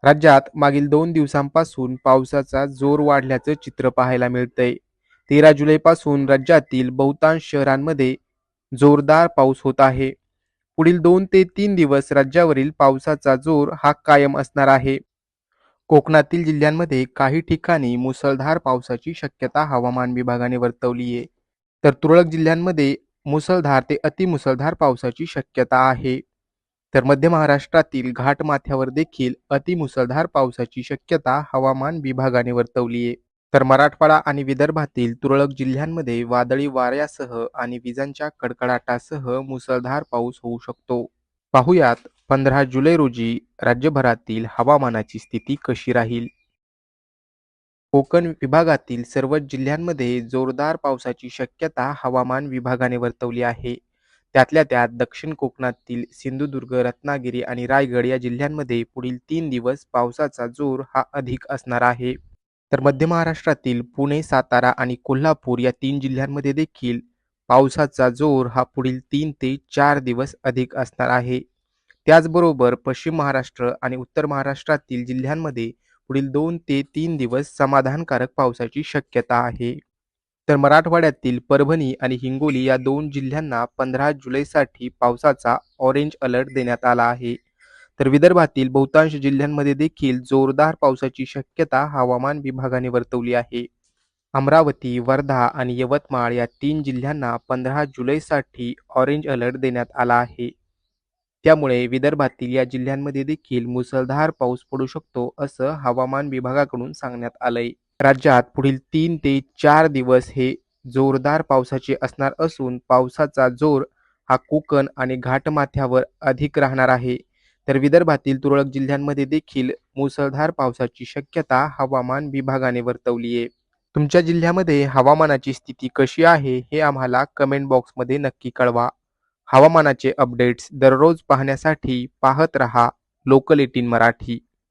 राज्यात मागील 2 दिवसांपासून पावसाचा जोर वाढल्याचं चित्र पाहायला मिळतंय. 13 जुलैपासून राज्यातील बहुतांश शहरांमध्ये जोरदार पाऊस होत आहे. पुढील 2 ते 3 दिवस राज्यावरील पावसाचा जोर हा कायम असणार आहे. कोकणातील जिल्ह्यांमध्ये काही ठिकाणी मुसळधार पावसाची शक्यता हवामान विभागाने वर्तवली आहे. तर तुरळक जिल्ह्यांमध्ये मुसळधार ते अतिमुसळधार पावसाची शक्यता आहे. तर मध्य महाराष्ट्रातील घाटमाथ्यावर देखील अतिमुसळधार पावसाची शक्यता हवामान विभागाने वर्तवली आहे. तर मराठवाडा आणि विदर्भातील तुरळक जिल्ह्यांमध्ये वादळी वाऱ्यासह आणि विजांच्या कडकडाटासह मुसळधार पाऊस होऊ शकतो. पाहुयात 15 जुलै रोजी राज्यभरातील हवामानाची स्थिती कशी राहील. कोकण विभागातील सर्वच जिल्ह्यांमध्ये जोरदार पावसाची शक्यता हवामान विभागाने वर्तवली आहे. त्यातल्या त्यात दक्षिण कोकणातील सिंधुदुर्ग, रत्नागिरी आणि रायगड या जिल्ह्यांमध्ये पुढील 3 दिवस पावसाचा जोर हा अधिक असणार आहे. तर मध्य महाराष्ट्रातील पुणे, सातारा आणि कोल्हापूर या 3 जिल्ह्यांमध्ये देखील पावसाचा जोर हा पुढील 3 ते 4 दिवस अधिक असणार आहे. त्याचबरोबर पश्चिम महाराष्ट्र आणि उत्तर महाराष्ट्रातील जिल्ह्यांमध्ये पुढील 2 ते 3 दिवस समाधानकारक पावसाची शक्यता आहे. तर मराठवाड्यातील परभणी आणि हिंगोली या 2 जिल्ह्यांना 15 जुलैसाठी पावसाचा ऑरेंज अलर्ट देण्यात आला आहे. तर विदर्भातील बहुतांश जिल्ह्यांमध्ये देखील जोरदार पावसाची शक्यता हवामान विभागाने वर्तवली आहे. अमरावती, वर्धा आणि यवतमाळ या 3 जिल्ह्यांना 15 जुलैसाठी ऑरेंज अलर्ट देण्यात आला आहे. त्यामुळे विदर्भातील या जिल्ह्यांमध्ये देखील मुसळधार पाऊस पडू शकतो, असं हवामान विभागाकडून सांगण्यात आलंय. राज्यात पुढील 3 ते 4 दिवस हे जोरदार पावसाचे असणार असून पावसाचा जोर हा कोकण आणि घाटमाथ्यावर अधिक राहणार आहे. तर विदर्भातील तुरळक जिल्ह्यांमध्ये देखील मुसळधार पावसाची शक्यता हवामान विभागाने वर्तवली आहे. तुमच्या जिल्ह्यामध्ये हवामानाची स्थिती कशी आहे हे आम्हाला कमेंट बॉक्समध्ये नक्की कळवा. हवामानाचे अपडेट्स दररोज पाहण्यासाठी पाहत रहा लोकल 18 मराठी.